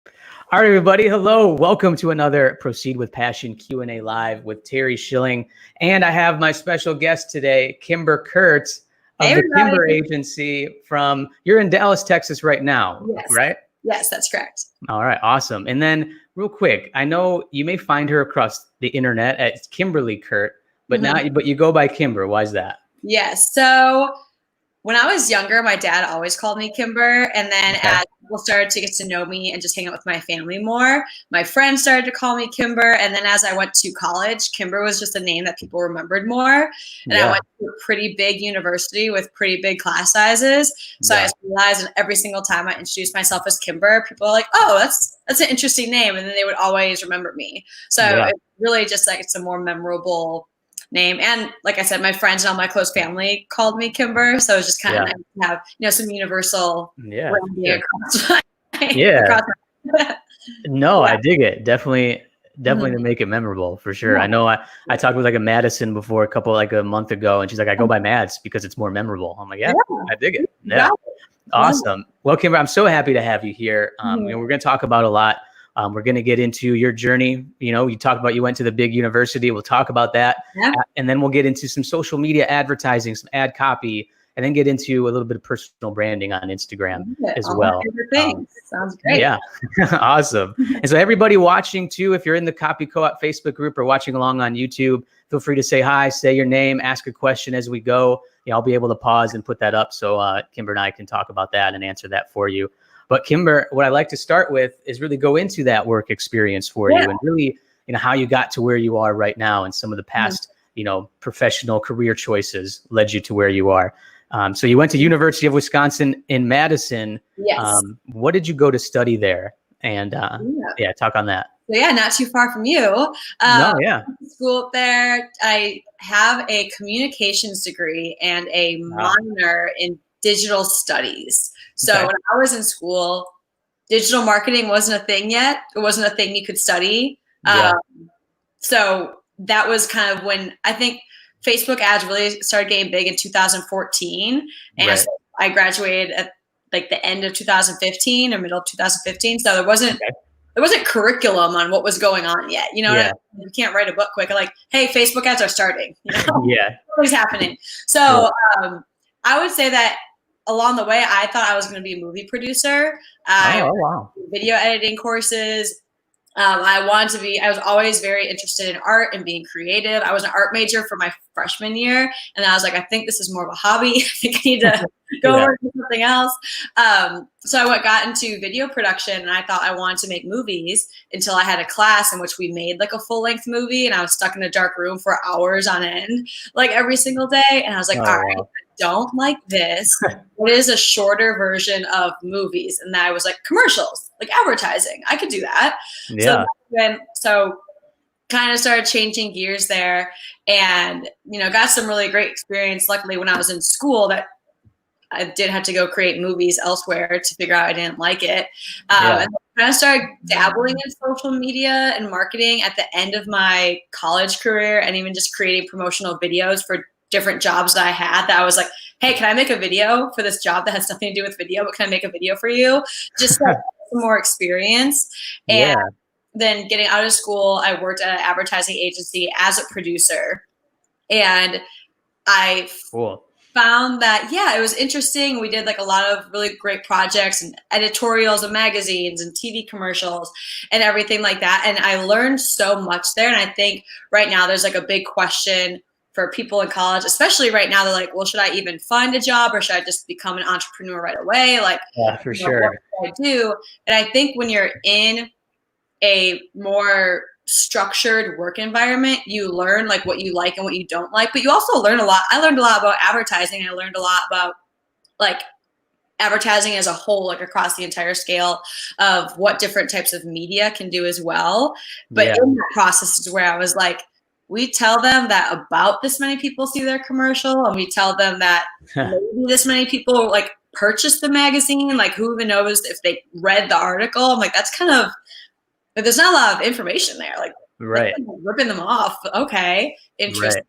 All right, everybody. Hello. Welcome to another Proceed with Passion Q&A Live with Terry Schilling. And I have my special guest today, Kimber Kirt of Hey, the everybody. Kimber Agency you're in Dallas, Texas right now, Yes. right? Yes, that's correct. All right, awesome. And then real quick, I know you may find her across the internet at Kimberly Kirt, but but you go by Kimber. Why is that? Yes. So when I was younger, my dad always called me Kimber. And then as people started to get to know me and just hang out with my family more, my friends started to call me Kimber. And then as I went to college, Kimber was just a name that people remembered more. And I went to a pretty big university with pretty big class sizes. So I just realized every single time I introduced myself as Kimber, people were like, oh, that's an interesting name. And then they would always remember me. So it's really just like it's a more memorable name. And like I said, my friends and all my close family called me Kimber. So it was just kind of nice to have, some universal branding across No, I dig it. Definitely to make it memorable for sure. I know I talked with like a Madison before a month ago, and she's like, I go by Mads because it's more memorable. I'm like, I dig it. Yeah. Awesome. Well, Kimber, I'm so happy to have you here. We're going to talk about a lot. We're going to get into your journey. You talked about you went to the big university. We'll talk about that. And then we'll get into some social media advertising, some ad copy, and then get into a little bit of personal branding on Instagram as well. Sounds great. Yeah. Awesome. And so everybody watching too, if you're in the Copy Co-op Facebook group or watching along on YouTube, feel free to say hi, say your name, ask a question as we go. I'll be able to pause and put that up so Kimber and I can talk about that and answer that for you. But Kimber, what I like to start with is really go into that work experience for you and really, how you got to where you are right now and some of the past, professional career choices led you to where you are. So you went to University of Wisconsin in Madison. Yes. What did you go to study there? And talk on that. So not too far from you. School up there. I have a communications degree and a minor in digital studies. So when I was in school, digital marketing wasn't a thing yet. It wasn't a thing you could study. So that was kind of when I think Facebook ads really started getting big in 2014. And so I graduated at like the end of 2015 or middle of 2015. So there wasn't curriculum on what was going on yet. You can't write a book quick. Like, hey, Facebook ads are starting. What's happening? So I would say that along the way, I thought I was going to be a movie producer. Video editing courses. I was always very interested in art and being creative. I was an art major for my freshman year. And I was like, I think this is more of a hobby. I think I need to go over to something else. So I got into video production and I thought I wanted to make movies until I had a class in which we made like a full length movie. And I was stuck in a dark room for hours on end, like every single day. And I was like, all right, I don't like this. What is a shorter version of movies? And I was like, commercials, like advertising. I could do that. So kind of started changing gears there and, got some really great experience. Luckily, when I was in school, that I did have to go create movies elsewhere to figure out I didn't like it. And kind of started dabbling in social media and marketing at the end of my college career and even just creating promotional videos for different jobs that I had that I was like, hey, can I make a video for this job that has nothing to do with video, but can I make a video for you? Just some more experience. And then getting out of school, I worked at an advertising agency as a producer. And I found that, it was interesting. We did like a lot of really great projects and editorials and magazines and TV commercials and everything like that. And I learned so much there. And I think right now there's like a big question for people in college, especially right now. They're like, well, should I even find a job or should I just become an entrepreneur right away? Like, for sure. What do I do? And I think when you're in a more structured work environment, you learn like what you like and what you don't like, but you also learn a lot. I learned a lot about advertising. I learned a lot about like advertising as a whole, like across the entire scale of what different types of media can do as well. But in that process is where I was like, we tell them that about this many people see their commercial, and we tell them that maybe this many people like purchase the magazine. Like, who even knows if they read the article? I'm like, that's kind of, there's not a lot of information there. Like, ripping them off. Okay, interesting.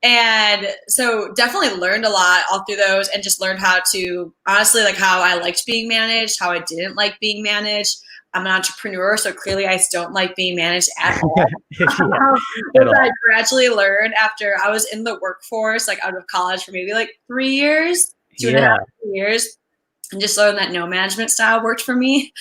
And so definitely learned a lot all through those, and just learned how to, honestly, like how I liked being managed, how I didn't like being managed. I'm an entrepreneur, so clearly I don't like being managed at all. At all. I gradually learned after I was in the workforce, like out of college for maybe like 3 years, 2.5 years, and just learned that no management style worked for me.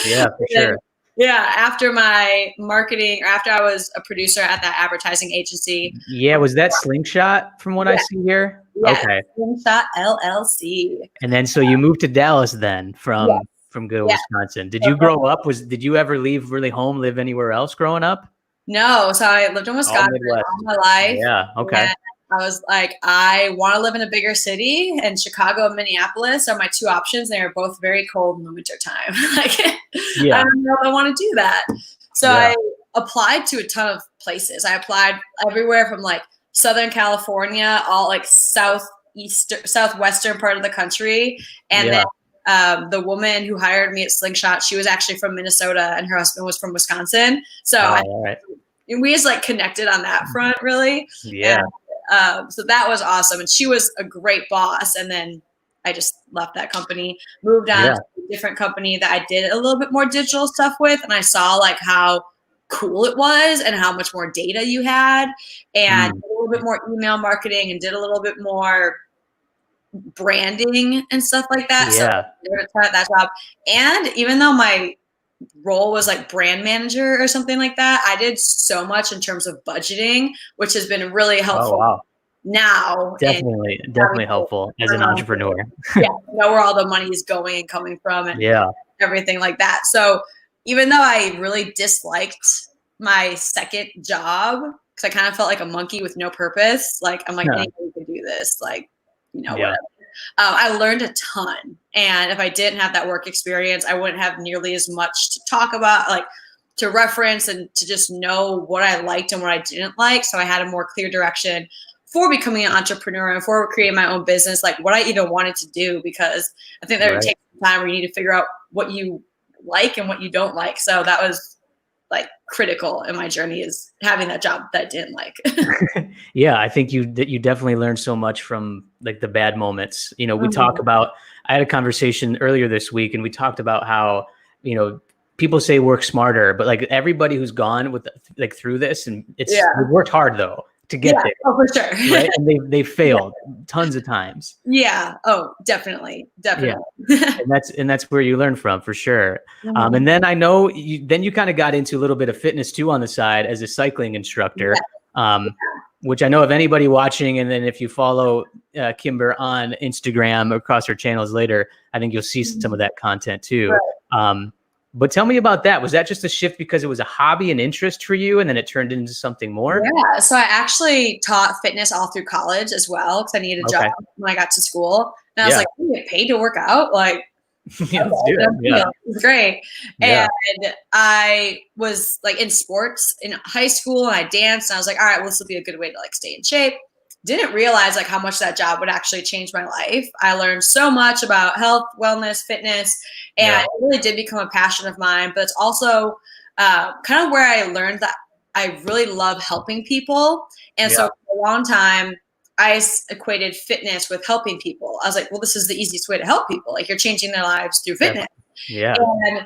Yeah, for sure. Yeah, after my marketing, or after I was a producer at that advertising agency. Yeah, was that Slingshot from what I see here? Yes, okay. Slingshot LLC. And then so you moved to Dallas then from good old Wisconsin. Did you grow up? Did you ever leave really home, live anywhere else growing up? No, so I lived in Wisconsin all my life. Yeah, okay. And I was like, I want to live in a bigger city, and Chicago and Minneapolis are my two options. They are both very cold in the winter time. Like, I don't know if I want to do that. So I applied to a ton of places. I applied everywhere from like Southern California, all like southwestern part of the country. And then the woman who hired me at Slingshot, she was actually from Minnesota, and her husband was from Wisconsin. So we just like connected on that front, really. Yeah. And, so that was awesome. And she was a great boss. And then I just left that company, moved on to a different company that I did a little bit more digital stuff with. And I saw like how cool it was and how much more data you had, and a little bit more email marketing, and did a little bit more branding and stuff like that. So I started that job. And even though my role was like brand manager or something like that, I did so much in terms of budgeting, which has been really helpful now. Definitely helpful as an entrepreneur. Know where all the money is going and coming from, and everything like that. So even though I really disliked my second job, because I kind of felt like a monkey with no purpose, like I'm like, anybody can do this, like, whatever. I learned a ton. And if I didn't have that work experience, I wouldn't have nearly as much to talk about, like to reference, and to just know what I liked and what I didn't like. So I had a more clear direction for becoming an entrepreneur and for creating my own business, like what I even wanted to do, because I think that would take some time where you need to figure out what you like and what you don't like. So that was like critical in my journey, is having that job that I didn't like. I think you definitely learned so much from like the bad moments. We talk about, I had a conversation earlier this week, and we talked about how, people say work smarter, but like everybody who's gone with like through this, and we worked hard though to get there. Oh, for sure. Right. And they failed tons of times. Yeah. Oh, definitely. Yeah. and that's where you learn from, for sure. And then I know you kind of got into a little bit of fitness too on the side as a cycling instructor, which I know if anybody watching, and then if you follow Kimber on Instagram or across her channels later, I think you'll see some of that content too. But tell me about that. Was that just a shift because it was a hobby and interest for you, and then it turned into something more? Yeah. So I actually taught fitness all through college as well, because I needed a job when I got to school. And I was like, you get paid to work out? Like, let's do it. Yeah. It's great. And I was like in sports in high school, and I danced, and I was like, all right, well, this will be a good way to like stay in shape. Didn't realize like how much that job would actually change my life. I learned so much about health, wellness, fitness, and it really did become a passion of mine. But it's also kind of where I learned that I really love helping people. And so for a long time, I equated fitness with helping people. I was like, well, this is the easiest way to help people. Like, you're changing their lives through fitness. Yeah. And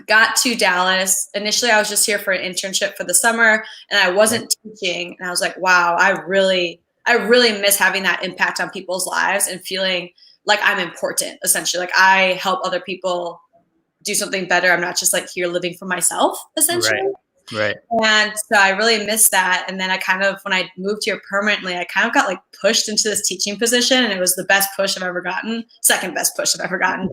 got to Dallas. Initially, I was just here for an internship for the summer, and I wasn't teaching. And I was like, wow, I really miss having that impact on people's lives and feeling like I'm important, essentially. Like, I help other people do something better. I'm not just like here living for myself, essentially. Right. And so I really missed that. And then I kind of, when I moved here permanently, I kind of got like pushed into this teaching position, and it was the best push I've ever gotten. Second best push I've ever gotten.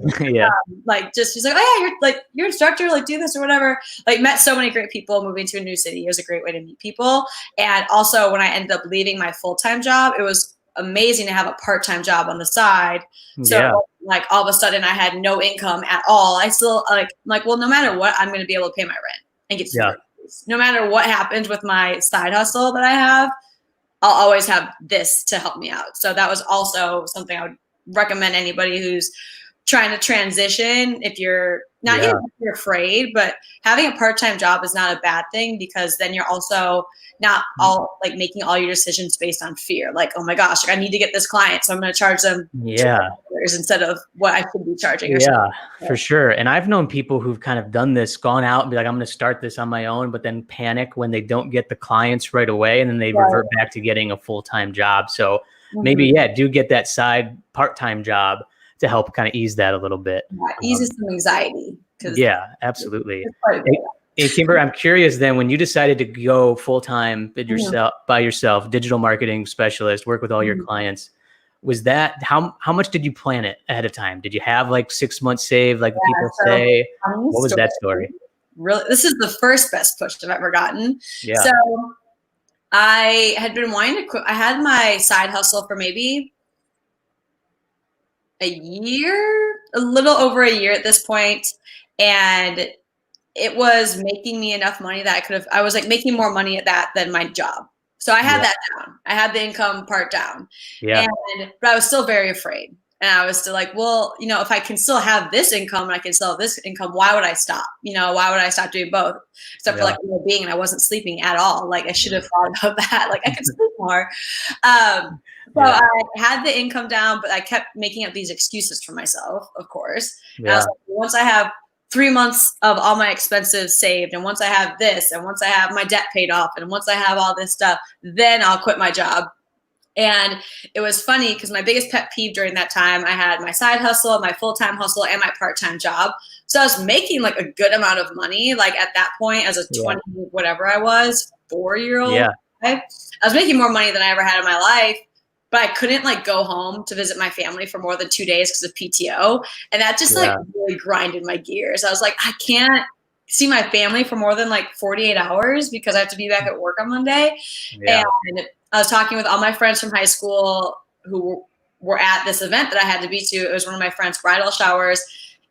Like, just, she's like, oh yeah, you're an instructor, like do this or whatever. Like, met so many great people. Moving to a new city, it was a great way to meet people. And also when I ended up leaving my full-time job, it was amazing to have a part-time job on the side. So like all of a sudden I had no income at all. I still like, well, no matter what, I'm going to be able to pay my rent and get food. No matter what happens with my side hustle that I have, I'll always have this to help me out. So that was also something I would recommend anybody who's trying to transition, if you're not even if you're afraid, but having a part-time job is not a bad thing, because then you're also not all like making all your decisions based on fear. Like, oh my gosh, like I need to get this client, so I'm going to charge them $2 instead of what I could be charging. Or something. For sure. And I've known people who've kind of done this, gone out and be like, I'm going to start this on my own, but then panic when they don't get the clients right away. And then they revert back to getting a full-time job. So maybe, do get that side part-time job to help kind of ease that a little bit. Eases some anxiety. Yeah, absolutely. Hey, Kimber, I'm curious then, when you decided to go full-time by yourself, digital marketing specialist, work with all your clients, was that, how much did you plan it ahead of time? Did you have like 6 months saved, like people say? What was that story? Really, this is the first best push I've ever gotten. Yeah. So I had been wanting to quit. I had my side hustle for maybe a year, a little over a year at this point. And it was making me enough money that I was like making more money at that than my job. So I had that down. I had the income part down. But I was still very afraid. And I was still like, well, you know, if I can still have this income and I can still have this income, why would I stop? You know, why would I stop doing both? Except for like well-being, and I wasn't sleeping at all. Like I should have thought about that. Like I could sleep more. So I had the income down, but I kept making up these excuses for myself, of course. And I was like, once I have 3 months of all my expenses saved, and once I have this, and once I have my debt paid off, and once I have all this stuff, then I'll quit my job. And it was funny because my biggest pet peeve during that time, I had my side hustle, my full-time hustle, and my part-time job. So I was making like a good amount of money. Like at that point, as a 20, whatever I was, 4-year-old, I was making more money than I ever had in my life. But I couldn't like go home to visit my family for more than 2 days because of PTO. And that just like really grinded my gears. I was like, I can't see my family for more than like 48 hours because I have to be back at work on Monday. And I was talking with all my friends from high school who were at this event that I had to be to. It was one of my friends' bridal showers.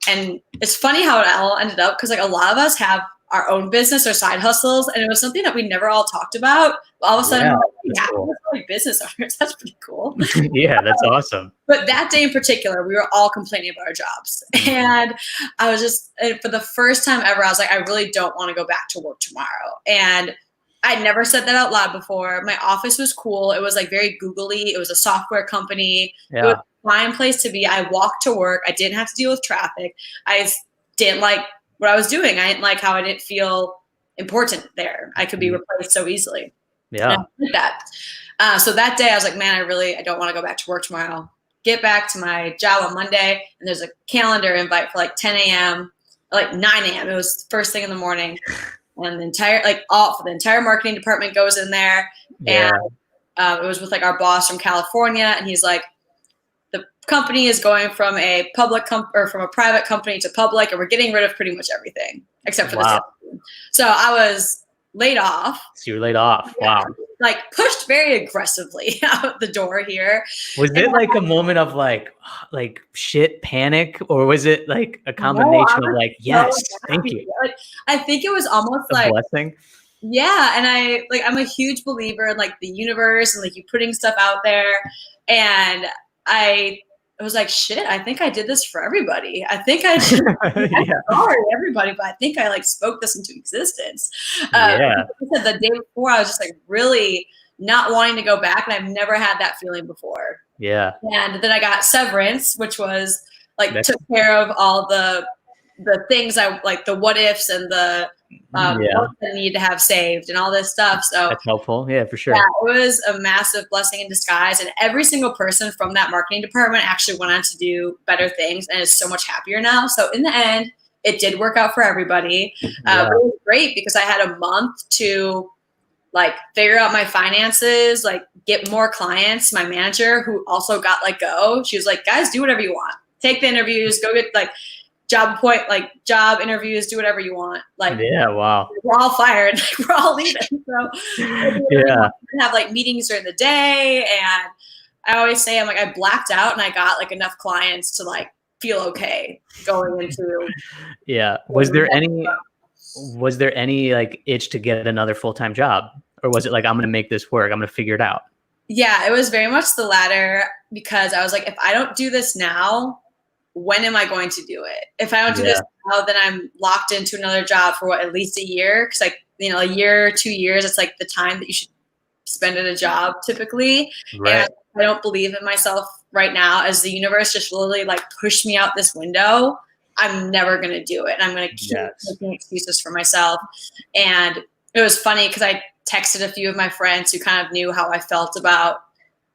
And it's funny how it all ended up because like a lot of us have our own business or side hustles. And it was something that we never all talked about. All of a sudden, we're like business owners. That's pretty cool. That's awesome. But that day in particular, we were all complaining about our jobs. And I was just, for the first time ever, I was like, I really don't want to go back to work tomorrow. And I'd never said that out loud before. My office was cool. It was like very googly. It was a software company. It was a fine place to be. I walked to work. I didn't have to deal with traffic. I didn't like what I was doing. I didn't like how I didn't feel important there. I could be replaced so easily. And I did that. So that day I was like, man, I don't want to go back to work tomorrow. Get back to my job on Monday. And there's a calendar invite for like 10 a.m., like 9 a.m. It was first thing in the morning. And the entire marketing department goes in there. And it was with like our boss from California. And he's like, the company is going from a from a private company to public, and we're getting rid of pretty much everything except for the sales team. So I was laid off. So you were laid off. Wow. Like pushed very aggressively out the door here. Was it like a moment of like shit panic, or was it like a combination of like, yes, thank you? Like, I think it was almost a like blessing. Yeah. And I'm a huge believer in like the universe and like you putting stuff out there. And I was like, shit, I think I did this for everybody. I think I did. Sorry, everybody, but I think I like spoke this into existence. The day before, I was just like really not wanting to go back, and I've never had that feeling before. Yeah. And then I got severance, which was like took care of all the things I like, the what ifs and the what I need to have saved and all this stuff. So that's helpful. Yeah, for sure. Yeah, it was a massive blessing in disguise. And every single person from that marketing department actually went on to do better things and is so much happier now. So in the end, it did work out for everybody. It was great because I had a month to like figure out my finances, like get more clients. My manager, who also got let go, she was like, guys, do whatever you want. Take the interviews, go get like job interviews, do whatever you want. Like, wow. We're all fired. Like, we're all leaving. So have like meetings during the day. And I always say, I'm like, I blacked out and I got like enough clients to like feel okay going into. Was there any like itch to get another full-time job, or was it like, I'm going to make this work, I'm going to figure it out? Yeah, it was very much the latter, because I was like, if I don't do this now, when am I going to do it? If I don't do this now, then I'm locked into another job for at least a year. Cause like, a year, 2 years, it's like the time that you should spend at a job typically. Right. And I don't believe in myself right now, as the universe just literally like pushed me out this window. I'm never going to do it. And I'm going to keep making excuses for myself. And it was funny because I texted a few of my friends who kind of knew how I felt about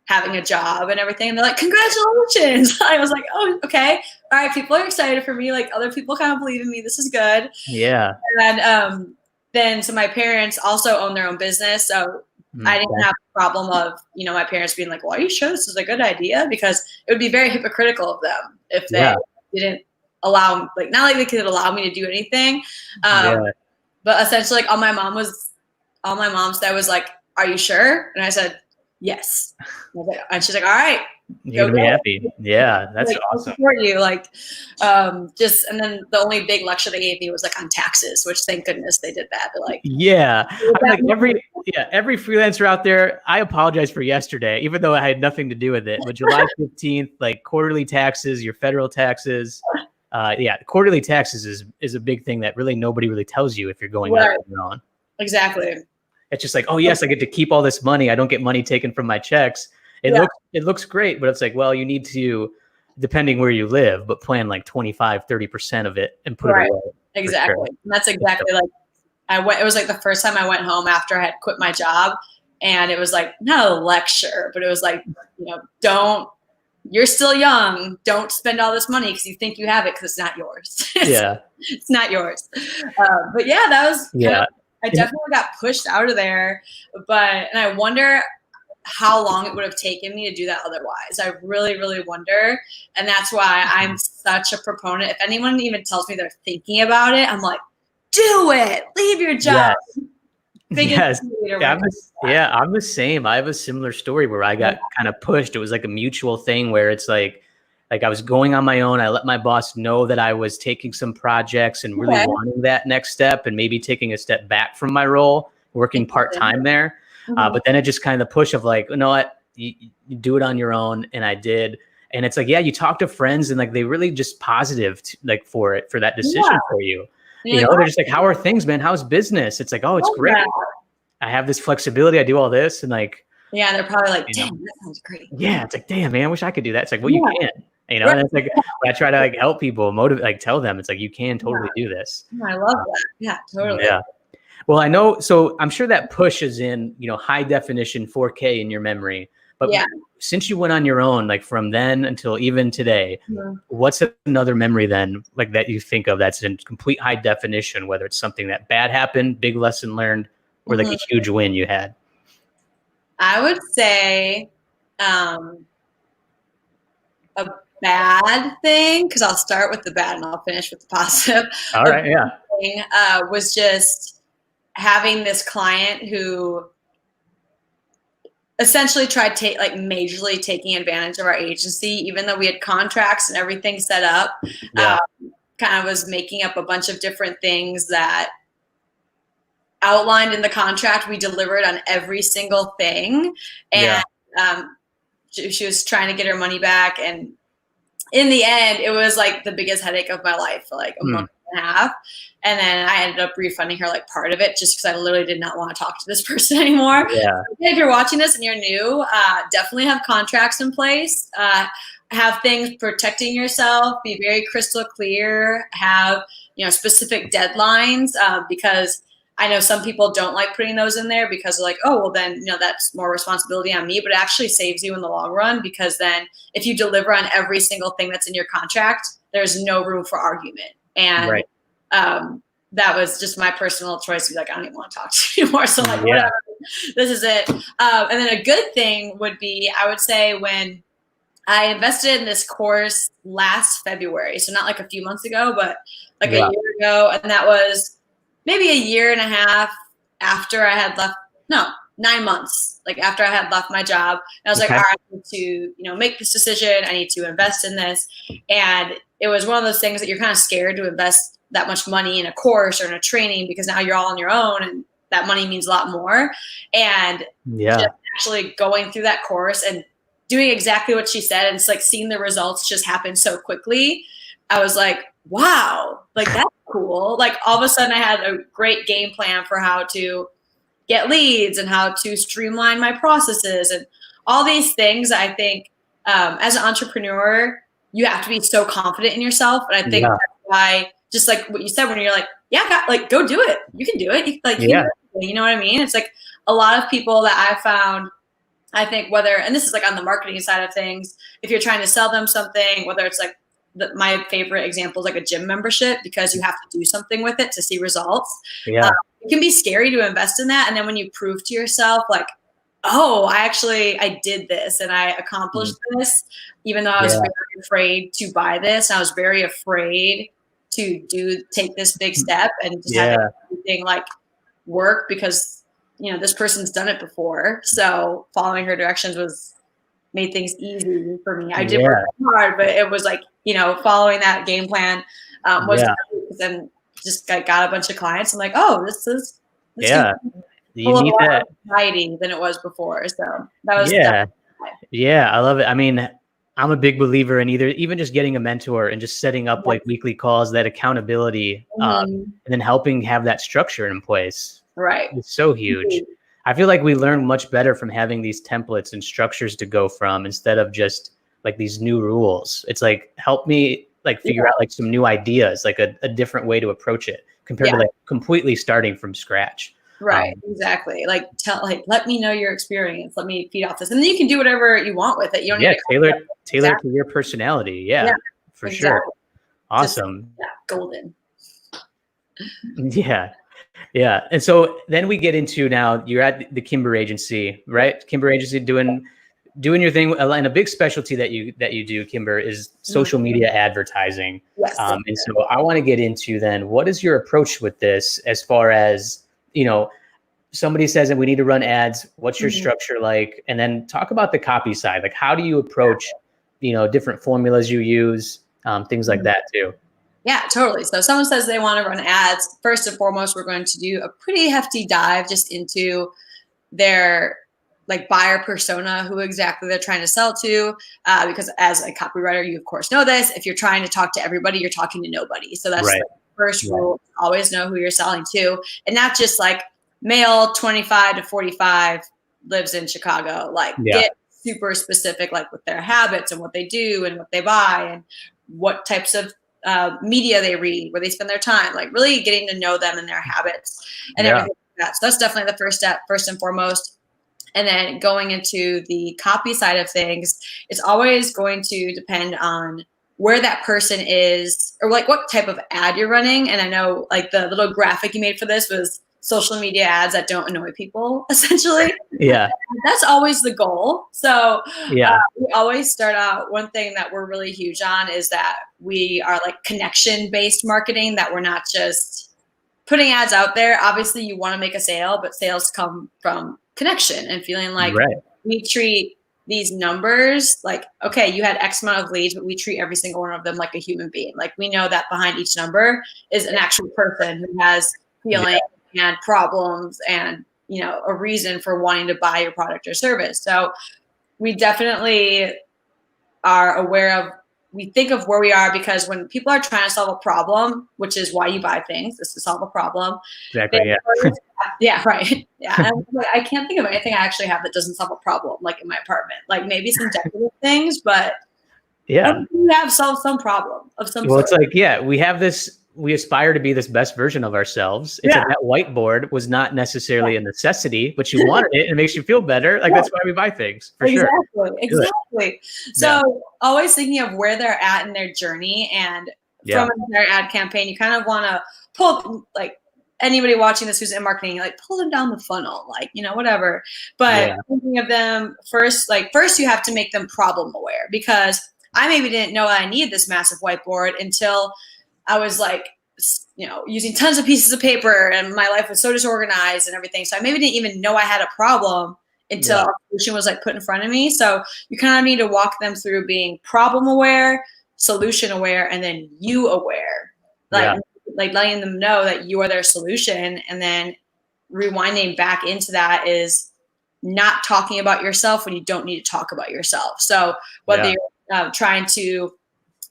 having a job and everything. And they're like, congratulations. I was like, oh, okay. All right. People are excited for me. Like other people kind of believe in me. This is good. Yeah. And then, so my parents also own their own business. So I didn't have a problem of, my parents being like, well, are you sure this is a good idea? Because it would be very hypocritical of them if they didn't allow, like, not like they could allow me to do anything. But essentially, like, all my mom said was like, are you sure? And I said, yes. And she's like, all right. You're gonna be happy. Yeah, that's like, awesome. For you, like, and then the only big lecture they gave me was like on taxes, which thank goodness they did that. They're like, I'm like every freelancer out there. I apologize for yesterday, even though I had nothing to do with it. But July 15th, like quarterly taxes, your federal taxes. Quarterly taxes is a big thing that really nobody really tells you if you're going out on your own. Exactly. It's just like, oh yes, I get to keep all this money. I don't get money taken from my checks. It looks great, but it's like, well, you need to, depending where you live, but plan like 25-30% of it and put it away. Exactly. Sure. And that's exactly like it was like the first time I went home after I had quit my job, and it was like not a lecture, but it was like, you're still young. Don't spend all this money because you think you have it, because it's not yours. It's not yours. But that was I definitely got pushed out of there, and I wonder how long it would have taken me to do that otherwise. I really, really wonder. And that's why I'm such a proponent. If anyone even tells me they're thinking about it, I'm like, do it. Leave your job. Yes. I'm the same. I have a similar story where I got kind of pushed. It was like a mutual thing where it's like I was going on my own. I let my boss know that I was taking some projects and really wanting that next step, and maybe taking a step back from my role, working part-time there. But then it just kind of the push of like, you know what, you do it on your own. And I did. And it's like, you talk to friends and like, they really just positive for that decision for you. They're just like, how are things, man? How's business? It's like, oh, it's great. I have this flexibility. I do all this. And like, they're probably like, damn, that sounds great. Yeah. It's like, damn, man, I wish I could do that. It's like, well, you can, and it's like, when I try to like help people, motivate, like tell them, it's like, you can totally do this. I love that. Yeah, totally. Yeah. Well, I know. So I'm sure that push is in, high definition 4K in your memory. But since you went on your own, like from then until even today, what's another memory then, like that you think of that's in complete high definition, whether it's something that bad happened, big lesson learned, or like a huge win you had? I would say a bad thing, because I'll start with the bad and I'll finish with the positive. All right. Thing, was just having this client who essentially tried majorly taking advantage of our agency, even though we had contracts and everything set up. Kind of was making up a bunch of different things that outlined in the contract. We delivered on every single thing, and she was trying to get her money back. And in the end, it was like the biggest headache of my life for like a month and a half. And then I ended up refunding her like part of it, just because I literally did not want to talk to this person anymore. If you're watching this and you're new, definitely have contracts in place. Have things protecting yourself. Be very crystal clear. Have specific deadlines, because I know some people don't like putting those in there because they're like, oh, well then that's more responsibility on me. But it actually saves you in the long run, because then if you deliver on every single thing that's in your contract, there's no room for argument. And that was just my personal choice to be like, I don't even want to talk to you anymore. So like, whatever, this is it. And then a good thing would be, I would say, when I invested in this course last February, so not like a few months ago, but like a year ago. And that was maybe a year and a half after I had left, 9 months, like after I had left my job. And I was like, all right, I need to, make this decision. I need to invest in this. And it was one of those things that you're kind of scared to invest that much money in a course or in a training, because now you're all on your own and that money means a lot more. And just actually going through that course and doing exactly what she said, and it's like seeing the results just happen so quickly. I was like, wow, like that's cool. Like all of a sudden I had a great game plan for how to get leads and how to streamline my processes and all these things. I think as an entrepreneur, you have to be so confident in yourself. And I think that's why, just like what you said, when you're like, yeah, like go do it. You can do it. You know what I mean? It's like a lot of people that I've found, I think and this is like on the marketing side of things, if you're trying to sell them something, whether it's like my favorite example is like a gym membership, because you have to do something with it to see results. Yeah. It can be scary to invest in that. And then when you prove to yourself, like, oh, I did this and I accomplished this, even though I was very afraid to buy this. And I was very afraid to take this big step and just have everything like work, because, you know, this person's done it before. So following her directions made things easy for me. I did work hard, but it was like, you know, following that game plan then just got a bunch of clients. I'm like, oh, this you need that anxiety than it was before. So that was I love it. I mean, I'm a big believer in even just getting a mentor and just setting up like weekly calls, that accountability, and then helping have that structure in place. Right. It's so huge. I feel like we learn much better from having these templates and structures to go from, instead of just like these new rules. It's like, help me like figure out like some new ideas, like a different way to approach it compared to like completely starting from scratch. Right. Exactly. Like let me know your experience. Let me feed off this. And then you can do whatever you want with it. You don't need to tailor to your personality. Yeah, for sure. Awesome. Golden. Yeah. And so then we get into, now you're at the Kimber Agency, right? Kimber Agency doing your thing. And a big specialty that you do, Kimber, is social media advertising. Yes. And so I want to get into then, what is your approach with this, as far as, you know, somebody says that we need to run ads, what's your structure like? And then talk about the copy side. Like, how do you approach, you know, different formulas you use, things like that too? Yeah, totally. So if someone says they want to run ads, first and foremost, we're going to do a pretty hefty dive just into their like buyer persona, who exactly they're trying to sell to. Because as a copywriter, you of course know this. If you're trying to talk to everybody, you're talking to nobody. So that's the first rule. Always know who you're selling to, and not just like male 25 to 45 lives in Chicago. Like get super specific, like with their habits and what they do and what they buy and what types of media they read, where they spend their time, like really getting to know them and their habits and everything like that. So that's definitely the first step, first and foremost. And then going into the copy side of things, it's always going to depend on where that person is, or like what type of ad you're running. And I know like the little graphic you made for this was social media ads that don't annoy people, essentially. Yeah. That's always the goal. So we always start out, one thing that we're really huge on is that we are like connection-based marketing, that we're not just putting ads out there. Obviously you want to make a sale, but sales come from connection and feeling like we treat these numbers like, okay, you had X amount of leads, but we treat every single one of them like a human being. Like we know that behind each number is an actual person who has feelings and problems and, you know, a reason for wanting to buy your product or service. So we definitely are aware of, we think of where we are, because when people are trying to solve a problem, which is why you buy things, is to solve a problem. Exactly. Right. Yeah. And I can't think of anything I actually have that doesn't solve a problem, like in my apartment. Like maybe some decorative things, but we have solved some problem of some sort. It's like, we have this. We aspire to be this best version of ourselves. It's like that whiteboard was not necessarily a necessity, but you wanted it and it makes you feel better. Like that's why we buy things, for sure. Exactly. So always thinking of where they're at in their journey, and from their ad campaign, you kind of want to pull, like anybody watching this who's in marketing, like pull them down the funnel, like, you know, whatever. But thinking of them first you have to make them problem aware, because I maybe didn't know I needed this massive whiteboard until I was like, you know, using tons of pieces of paper and my life was so disorganized and everything. So I maybe didn't even know I had a problem until a solution was like put in front of me. So you kind of need to walk them through being problem aware, solution aware, and then you aware. Like letting them know that you are their solution, and then rewinding back into that is not talking about yourself when you don't need to talk about yourself. So whether you're trying to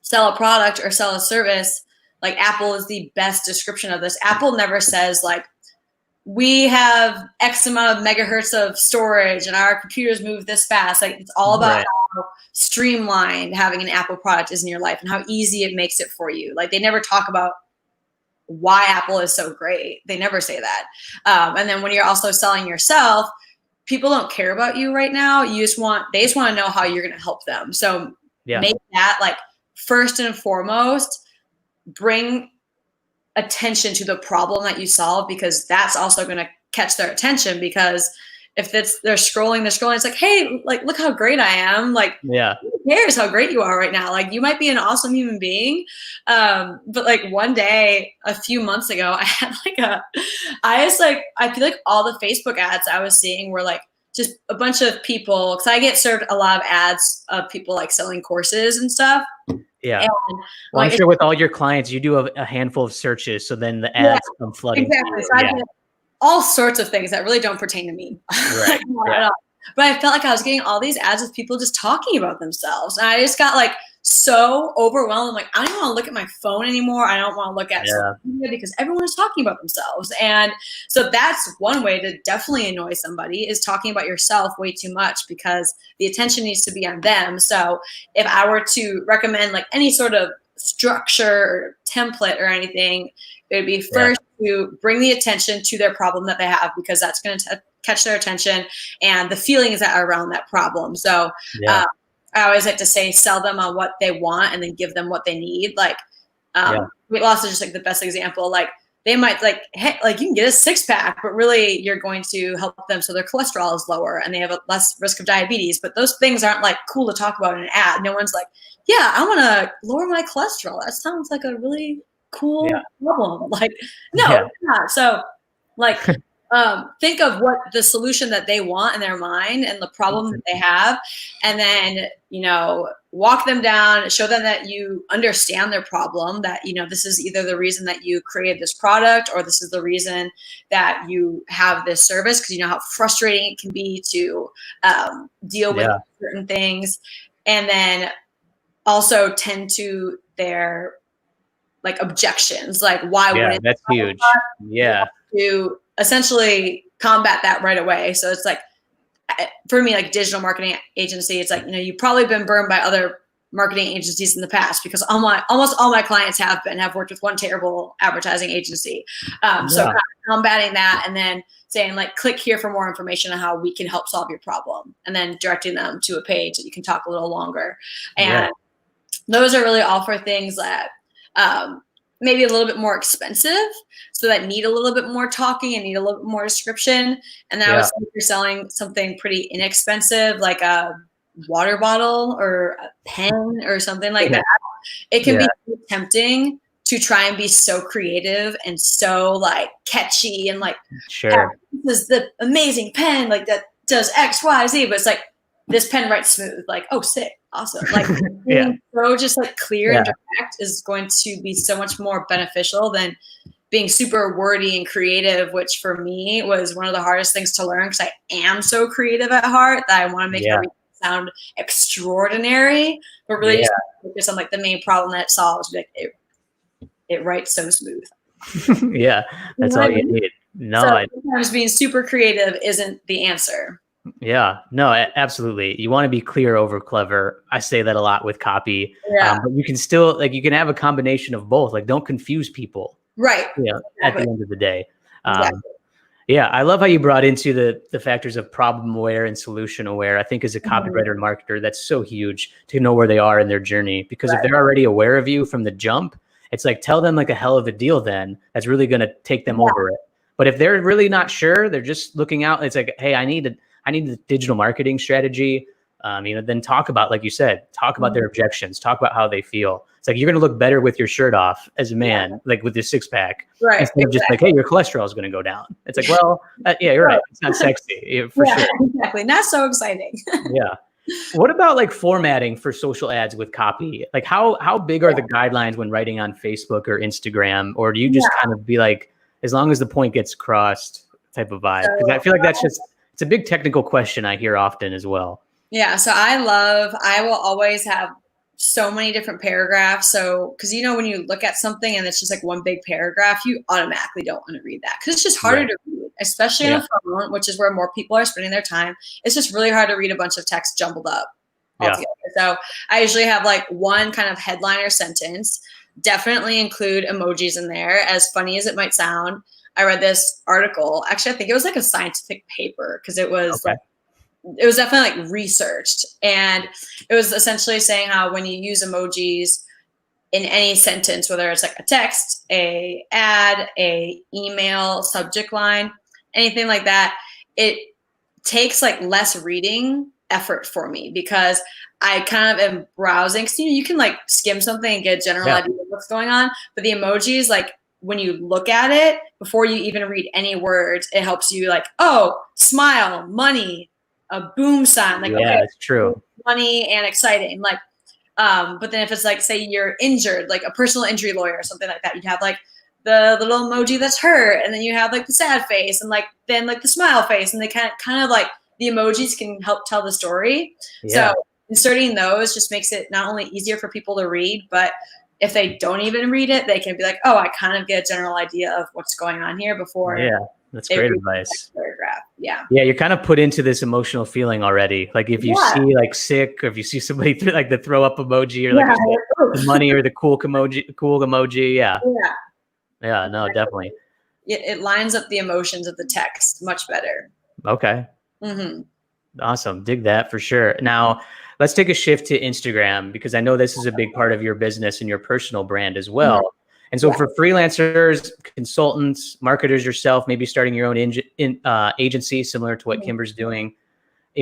sell a product or sell a service, like Apple is the best description of this. Apple never says like, we have X amount of megahertz of storage and our computers move this fast. Like it's all about how streamlined having an Apple product is in your life and how easy it makes it for you. Like they never talk about why Apple is so great. They never say that. And then when you're also selling yourself, people don't care about you right now. They just want to know how you're going to help them. So make that like first and foremost, bring attention to the problem that you solve, because that's also going to catch their attention. Because if they're scrolling, it's like, hey, like, look how great I am. Like, who cares how great you are right now? Like, you might be an awesome human being. But like one day, a few months ago, I had like I feel like all the Facebook ads I was seeing were like just a bunch of people, because I get served a lot of ads of people like selling courses and stuff. Yeah. And, well, I'm sure with all your clients, you do a handful of searches. So then the ads come flooding. Exactly. So I get all sorts of things that really don't pertain to me. Right. But I felt like I was getting all these ads with people just talking about themselves. And I just got like so overwhelmed. I'm like, I don't want to look at my phone anymore. I don't want to look at social media because everyone is talking about themselves. And so that's one way to definitely annoy somebody, is talking about yourself way too much, because the attention needs to be on them. So if I were to recommend like any sort of structure or template or anything, it would be first to bring the attention to their problem that they have, because that's going to catch their attention and the feelings that are around that problem. So I always like to say, sell them on what they want and then give them what they need. Like weight loss is just like the best example. Like they might like, hey, like you can get a 6-pack, but really you're going to help them so their cholesterol is lower and they have a less risk of diabetes. But those things aren't like cool to talk about in an ad. No one's like, yeah, I want to lower my cholesterol. That sounds like a really cool problem. Like, no, it's not. So like, think of what the solution that they want in their mind and the problem that they have, and then, walk them down, show them that you understand their problem, that, this is either the reason that you created this product or this is the reason that you have this service, because you know how frustrating it can be to deal with certain things. And then also tend to their like objections, like why wouldn't that's huge. To essentially combat that right away. So it's like, for me, like digital marketing agency, it's like, you've probably been burned by other marketing agencies in the past, because almost all my clients have worked with one terrible advertising agency. So kind of combating that, and then saying like, click here for more information on how we can help solve your problem, and then directing them to a page that you can talk a little longer. And those are really all for things that maybe a little bit more expensive, so that need a little bit more talking and need a little bit more description. And then I would say if you're selling something pretty inexpensive, like a water bottle or a pen or something like that, it can be tempting to try and be so creative and so like catchy and like, this is the amazing pen, like that does X, Y, Z, but it's like, this pen writes smooth, like, oh, sick, awesome. Like, so just like clear and direct is going to be so much more beneficial than being super wordy and creative, which for me was one of the hardest things to learn, because I am so creative at heart that I want to make everything sound extraordinary, but really just focus on like the main problem that it solves. Like it writes so smooth. That's all you need. So sometimes being super creative isn't the answer. Yeah, no, absolutely. You want to be clear over clever. I say that a lot with copy, but you can still like, you can have a combination of both. Like, don't confuse people. Right. At the end of the day. I love how you brought into the factors of problem aware and solution aware. I think as a copywriter and marketer, that's so huge to know where they are in their journey, because if they're already aware of you from the jump, it's like, tell them like a hell of a deal then that's really going to take them over it. But if they're really not sure, they're just looking out, it's like, hey, I need the digital marketing strategy. Then talk about, like you said, talk about their objections, talk about how they feel. It's like, you're going to look better with your shirt off as a man, like with your 6-pack, instead of just like, hey, your cholesterol is going to go down. It's like, well, you're right. It's not sexy for sure. Exactly. Not so exciting. What about like formatting for social ads with copy? Like how big are the guidelines when writing on Facebook or Instagram? Or do you just kind of be like, as long as the point gets crossed type of vibe? Because I feel like that's just it's a big technical question I hear often as well. Yeah. So I will always have so many different paragraphs. So, because when you look at something and it's just like one big paragraph, you automatically don't want to read that because it's just harder to read, especially on a phone, which is where more people are spending their time. It's just really hard to read a bunch of text jumbled up altogether. So I usually have like one kind of headliner sentence, definitely include emojis in there, as funny as it might sound. I read this article. Actually, I think it was like a scientific paper because it was it was definitely like researched, and it was essentially saying how when you use emojis in any sentence, whether it's like a text, a ad, a email, subject line, anything like that, it takes like less reading effort for me because I kind of am browsing. So, you can like skim something and get a general idea of what's going on, but the emojis, like when you look at it before you even read any words, it helps you like, oh, smile, money, a boom sign, like okay, it's true, funny and exciting, like but then if it's like, say you're injured, like a personal injury lawyer or something like that, you'd have like the little emoji that's hurt, and then you have like the sad face, and like then like the smile face, and they kind of like the emojis can help tell the story. So inserting those just makes it not only easier for people to read, but if they don't even read it, they can be like, oh, I kind of get a general idea of what's going on here before. That's great advice. Yeah, you're kind of put into this emotional feeling already. Like if you see like sick, or if you see somebody like the throw up emoji, or like the money, or the cool emoji. Yeah, no, definitely. It lines up the emotions of the text much better. Okay. Awesome. Dig that for sure. Now let's take a shift to Instagram, because I know this is a big part of your business and your personal brand as well. And so for freelancers, consultants, marketers yourself, maybe starting your own agency similar to what Kimber's doing,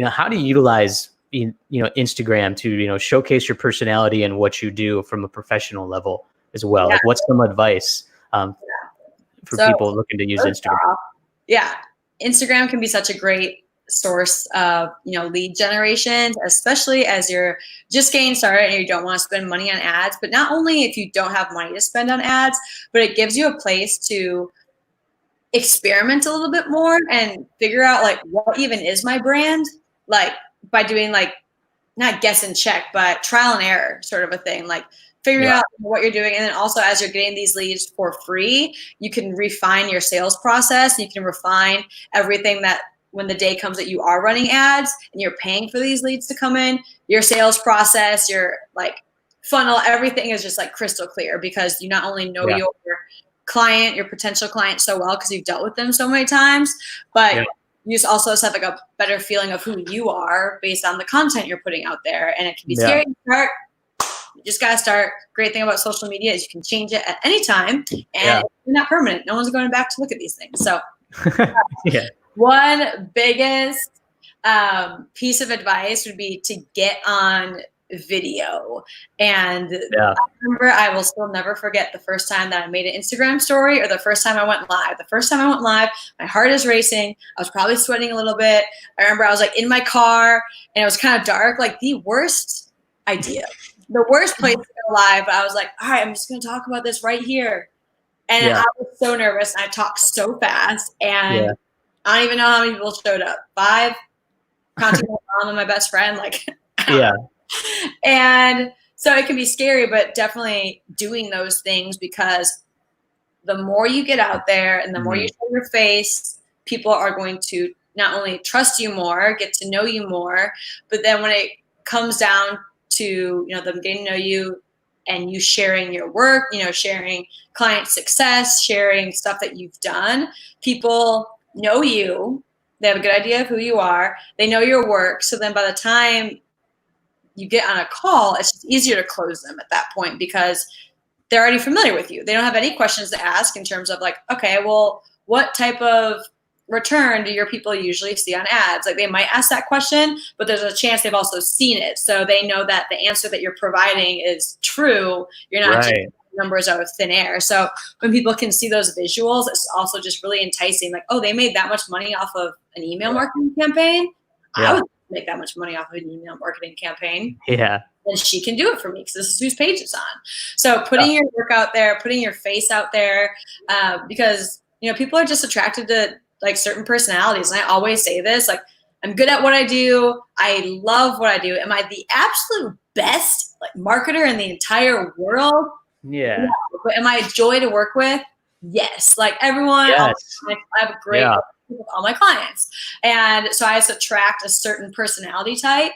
how do you utilize, Instagram to, showcase your personality and what you do from a professional level as well? Like what's some advice for people looking to use Instagram? Instagram can be such a great source of lead generation, especially as you're just getting started and you don't want to spend money on ads. But not only if you don't have money to spend on ads, but it gives you a place to experiment a little bit more and figure out like what even is my brand, like by doing like not guess and check, but trial and error sort of a thing, like figuring out what you're doing. And then also as you're getting these leads for free, you can refine your sales process. You can refine everything that when the day comes that you are running ads and you're paying for these leads to come in, your sales process, your like funnel, everything is just like crystal clear, because you not only know your client, your potential client so well because you've dealt with them so many times, but you also have like a better feeling of who you are based on the content you're putting out there. And it can be scary to start. You just got to start. Great thing about social media is you can change it at any time, and it's not permanent. No one's going back to look at these things. So one biggest piece of advice would be to get on video. And I remember, I will still never forget the first time that I made an Instagram story, or the first time I went live. The first time I went live, my heart is racing. I was probably sweating a little bit. I remember I was like in my car and it was kind of dark, like the worst idea, the worst place to go live. But I was like, all right, I'm just going to talk about this right here. And I was so nervous and I talked so fast, and I don't even know how many people showed up. 5, counting my mom and my best friend, like, And so it can be scary, but definitely doing those things, because the more you get out there and the more you show your face, people are going to not only trust you more, get to know you more, but then when it comes down to, them getting to know you and you sharing your work, sharing client success, sharing stuff that you've done, people know you. They have a good idea of who you are. They know your work. So then by the time you get on a call, it's just easier to close them at that point, because they're already familiar with you. They don't have any questions to ask in terms of like, okay, well, what type of return do your people usually see on ads? Like they might ask that question, but there's a chance they've also seen it. So they know that the answer that you're providing is true. You're not just numbers out of thin air. So when people can see those visuals, it's also just really enticing. Like, oh, they made that much money off of an email marketing campaign. I would make that much money off of an email marketing campaign. And she can do it for me because this is whose page it's on. So putting your work out there, putting your face out there, because people are just attracted to like certain personalities. And I always say this, like, I'm good at what I do. I love what I do. Am I the absolute best like marketer in the entire world? Yeah. No. But am I a joy to work with? Yes. Like everyone, Yes. I have a great with all my clients. And so I just attract a certain personality type.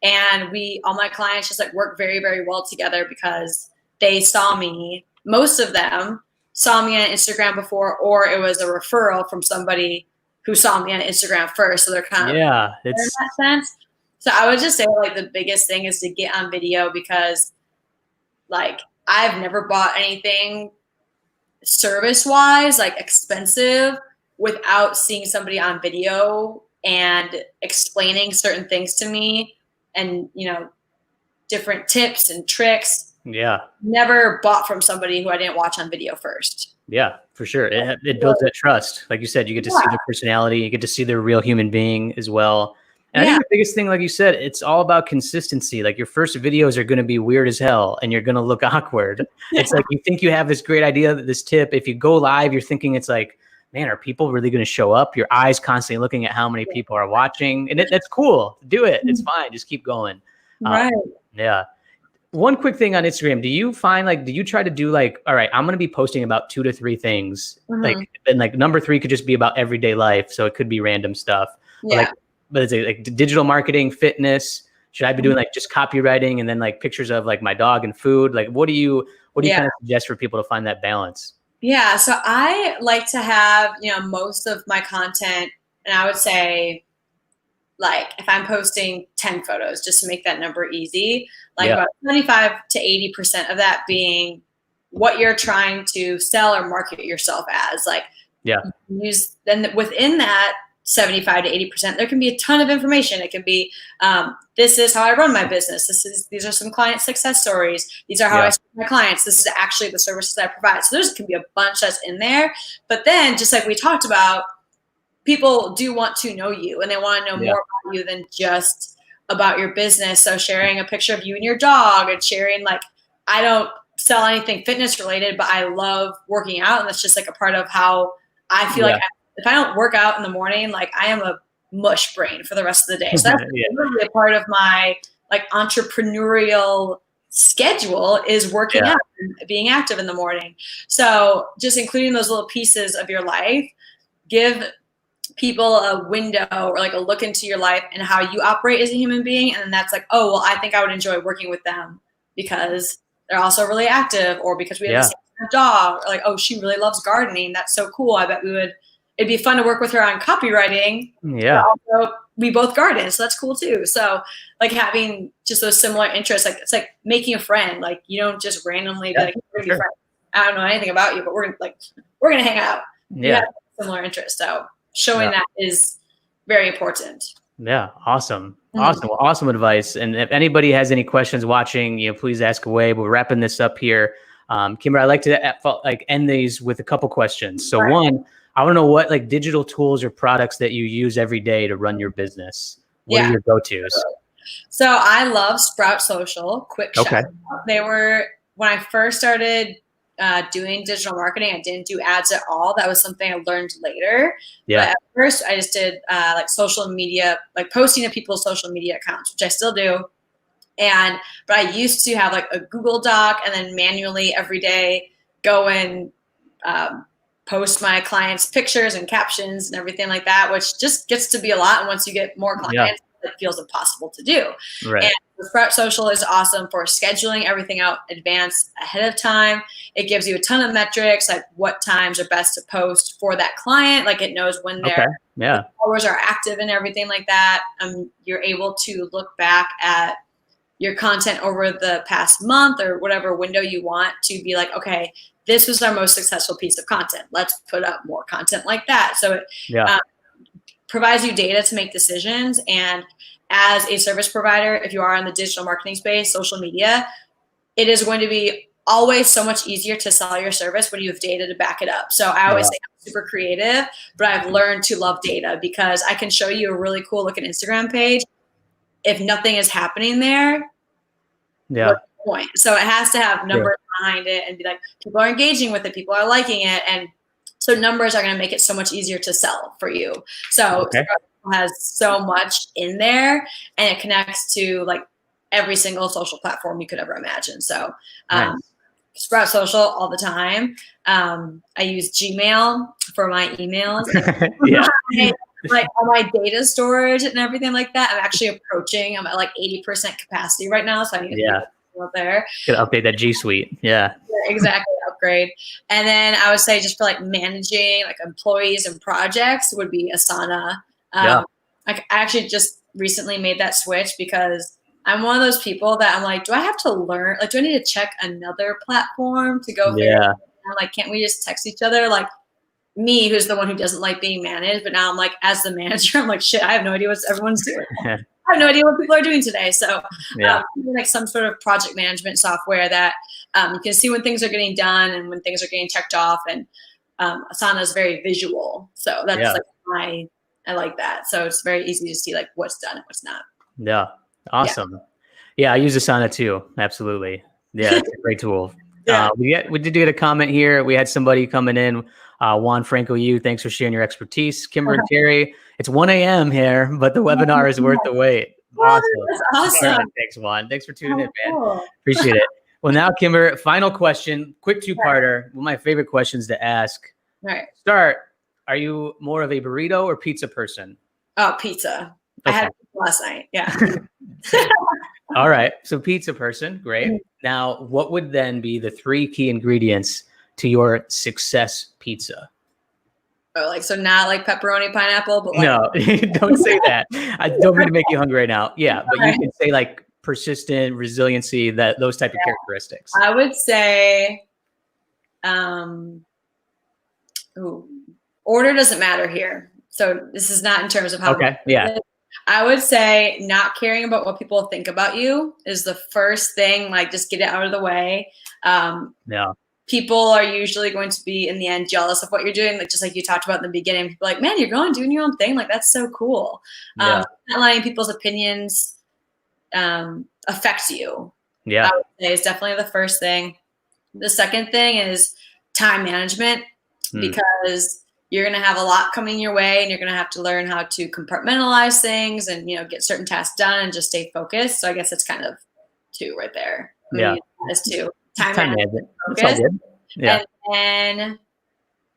And all my clients just like work very, very well together because they saw me, most of them saw me on Instagram before, or it was a referral from somebody who saw me on Instagram first. So they're kind of in that sense. So I would just say like the biggest thing is to get on video, because like I've never bought anything service wise, like expensive, without seeing somebody on video and explaining certain things to me and, you know, different tips and tricks. Yeah. Never bought from somebody who I didn't watch on video first. Yeah, for sure. It builds that trust. Like you said, you get to see their personality, you get to see their real human being as well. And I think the biggest thing, like you said, it's all about consistency. Like your first videos are going to be weird as hell and you're going to look awkward. It's like you think you have this great idea, this tip. If you go live, you're thinking it's like, man, are people really going to show up? Your eyes constantly looking at how many people are watching. And that's cool. Do it. It's fine. Just keep going. Right. Yeah. One quick thing on Instagram. Do you find like, do you try to do like, all right, I'm going to be posting about 2 to 3 things. Like, and like number 3 could just be about everyday life. So it could be random stuff. Yeah. But is it like digital marketing, fitness? Should I be doing like just copywriting and then like pictures of like my dog and food? Like, what do you kind of suggest for people to find that balance? Yeah. So I like to have, you know, most of my content, and I would say like if I'm posting 10 photos, just to make that number easy, like about 75 to 80% of that being what you're trying to sell or market yourself as. Like, use then within that 75 to 80%, there can be a ton of information. It can be, this is how I run my business. These are some client success stories. These are how I serve my clients. This is actually the services I provide. So there's can be a bunch that's in there. But then just like we talked about, people do want to know you and they want to know more about you than just about your business. So sharing a picture of you and your dog, and sharing like, I don't sell anything fitness related, but I love working out. And that's just like a part of how I feel like if I don't work out in the morning, like I am a mush brain for the rest of the day. So that's really a part of my like entrepreneurial schedule is working out and being active in the morning. So just including those little pieces of your life, give people a window or like a look into your life and how you operate as a human being. And then that's like, oh, well, I think I would enjoy working with them because they're also really active, or because we have the same dog, or like, oh, she really loves gardening. That's so cool. I bet it'd be fun to work with her on copywriting. Yeah. But also we both garden, so that's cool too. So like having just those similar interests, like it's like making a friend. Like you don't just randomly be like, we're gonna be friends. I don't know anything about you, but we're gonna hang out. You have similar interests. So showing that is very important. Yeah. Awesome. Awesome. Well, awesome advice. And if anybody has any questions watching, you know, please ask away. But we're wrapping this up here. Kimber, I like to end these with a couple questions. So one, I want to know what like digital tools or products that you use every day to run your business. What are your go-tos? So I love Sprout Social. Quick shout out. They were, when I first started doing digital marketing, I didn't do ads at all. That was something I learned later. But at first I just did like social media, like posting to people's social media accounts, which I still do. But I used to have like a Google Doc and then manually every day go and post my clients' pictures and captions and everything like that, which just gets to be a lot. And once you get more clients, it feels impossible to do. Right. And Sprout Social is awesome for scheduling everything out advance ahead of time. It gives you a ton of metrics, like what times are best to post for that client. Like it knows when their followers are active and everything like that. You're able to look back at your content over the past month or whatever window you want to be like, okay, this was our most successful piece of content. Let's put up more content like that. So it provides you data to make decisions. And as a service provider, if you are in the digital marketing space, social media, it is going to be always so much easier to sell your service when you have data to back it up. So I always say I'm super creative, but I've learned to love data because I can show you a really cool looking Instagram page. If nothing is happening there, what's the point? So it has to have numbers behind it and be like, people are engaging with it, people are liking it. And So numbers are going to make it so much easier to sell for you. So Okay. has so much in there, and it connects to like every single social platform you could ever imagine. So Nice. Sprout Social all the time. I use Gmail for my emails. Yeah. Like all my data storage and everything like that. I'm actually approaching. I'm at like 80% capacity right now, so I need to go there. Gotta update that G Suite. Yeah. Exactly, upgrade. And then I would say just for like managing like employees and projects would be Asana. I actually just recently made that switch because I'm one of those people that I'm like, do I have to learn? Like, do I need to check another platform to go? Yeah. Like, can't we just text each other? Like me, who's the one who doesn't like being managed, but now I'm like, as the manager, I'm like, shit, I have no idea what everyone's doing. I have no idea what people are doing today. So like some sort of project management software that you can see when things are getting done and when things are getting checked off. And Asana is very visual. So that's like I like that. So it's very easy to see like what's done and what's not. Yeah. Awesome. Yeah, I use Asana too. Absolutely. Yeah, it's a great tool. We did get a comment here. We had somebody coming in. Juan Franco, thanks for sharing your expertise. Kimber and Terry, it's 1 a.m. here, but the webinar is worth the wait. Awesome. That's awesome. Right, thanks, Juan. Thanks for tuning in, man. Cool. Appreciate it. Well, now, Kimber, final question, quick two-parter. One of my favorite questions to ask. All right. Start. Are you more of a burrito or pizza person? Oh, pizza. Okay. I had pizza last night. Yeah. All right. So pizza person. Great. Now, what would then be the 3 key ingredients to your success pizza? Oh, like, so not like pepperoni, pineapple, but like, no, don't say that. I don't mean to make you hungry right now. Yeah. But you can say like persistent resiliency, those type of characteristics. I would say, order doesn't matter here. So this is not in terms of how. Okay. Yeah. I would say not caring about what people think about you is the first thing. Like, just get it out of the way. People are usually going to be in the end jealous of what you're doing. Like, just like you talked about in the beginning, people are like, man, you're going doing your own thing. Like, that's so cool. Not letting people's opinions affect you. Yeah. I would say is definitely the first thing. The second thing is time management, because you're going to have a lot coming your way and you're going to have to learn how to compartmentalize things and, get certain tasks done and just stay focused. So I guess it's kind of 2 right there. It's 2. Time management. Focus. Yeah. And then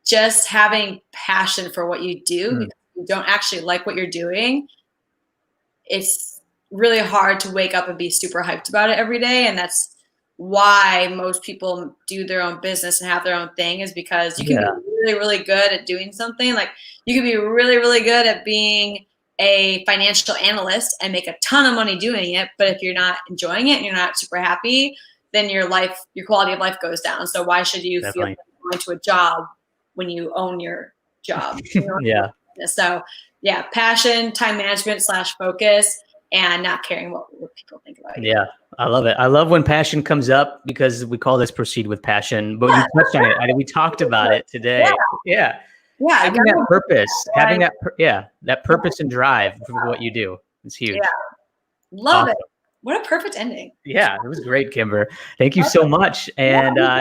just having passion for what you do. Because you don't actually like what you're doing. It's really hard to wake up and be super hyped about it every day. And that's why most people do their own business and have their own thing, is because you can be really, really good at doing something. Like, you can be really, really good at being a financial analyst and make a ton of money doing it. But if you're not enjoying it and you're not super happy, then your quality of life goes down. So why should you feel like going to a job when you own your job? So passion, time management / focus, and not caring what people think about you. Yeah, I love it. I love when passion comes up, because we call this proceed with passion, but you touched on it. We talked about it today. Yeah. Having that purpose, that purpose and drive for what you do is huge. Yeah. Love it. What a perfect ending. Yeah, it was great, Kimber. Thank you so much. And for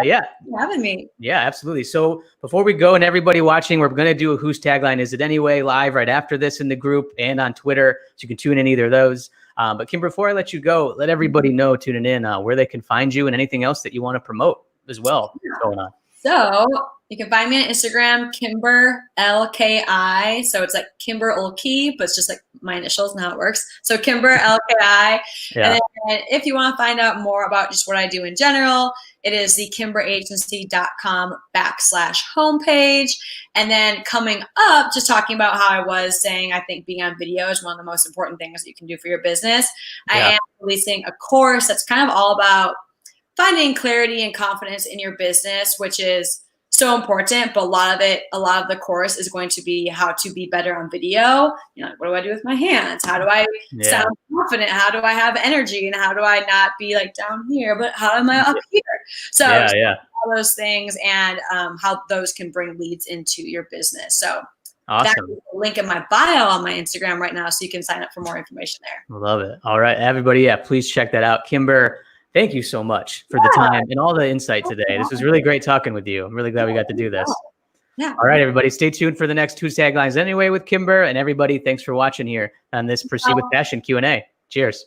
having me. Yeah, absolutely. So before we go, and everybody watching, we're going to do a Whose Tagline Is It Anyway live right after this in the group and on Twitter. So you can tune in either of those. But Kimber, before I let you go, let everybody know tuning in where they can find you and anything else that you want to promote as well going on. So you can find me on Instagram, Kimber LKI. So it's like Kimber Olkey, but it's just like my initials and how it works. So Kimber LKI. And then if you want to find out more about just what I do in general, it is the kimberagency.com /homepage. And then coming up, just talking about how I was saying, I think being on video is one of the most important things that you can do for your business. I am releasing a course that's kind of all about finding clarity and confidence in your business, which is so important. But a lot of the course is going to be how to be better on video. Like, what do I do with my hands? How do I sound confident? How do I have energy? And how do I not be like down here, but how am I up here? So all those things, and how those can bring leads into your business. So awesome. That's a link in my bio on my Instagram right now, so you can sign up for more information there. Love it. All right, everybody. Please check that out. Kimber, thank you so much for the time and all the insight today. This was really great talking with you. I'm really glad we got to do this. Yeah. All right, everybody, stay tuned for the next 2 taglines anyway with Kimber. And everybody, thanks for watching here on this Proceed with Passion Q&A. Cheers.